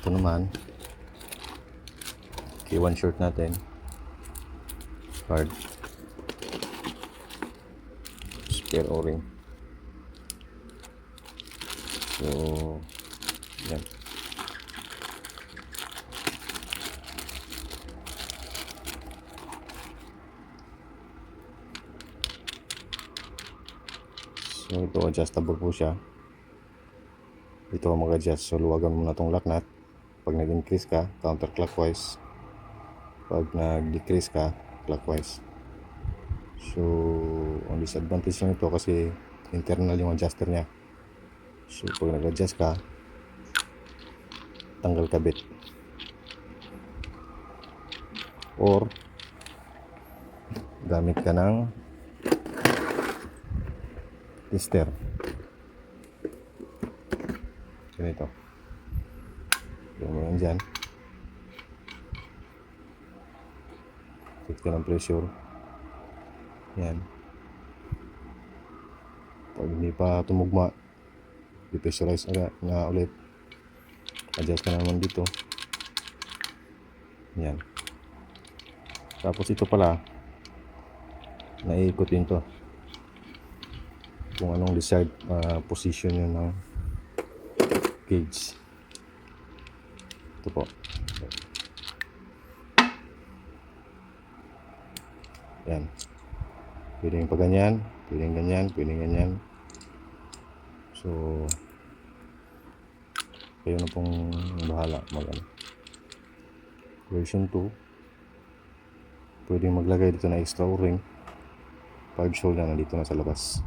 Ito naman, K1 short natin, card, spare o-ring. So yan. So ito, adjustable po siya. Ito mag-adjust. So luwagan mo na itong lock nut. Pag nag-increase ka, counterclockwise. Pag nag-decrease ka, clockwise. So ang disadvantage nito kasi internal yung adjuster niya. So pag nag-adjust ka, tanggal kabit. Or gamit ka ng tester. Ganito. Yung mo yan dyan. Check ka ng pressure. Yan. Pag hindi pa tumugma, depressurize na ulit. Adjust ka naman dito. Yan. Tapos ito pala, naiikot din to. Kung anong desired position yun ng gauge. Ito po. Yan. Pwedeng pa ganyan, pwedeng ganyan, pwedeng ganyan. So kayo na pong bahala mag-ano. Version 2, pwedeng maglagay dito na extra o-ring. 5 shoulder na dito na sa labas.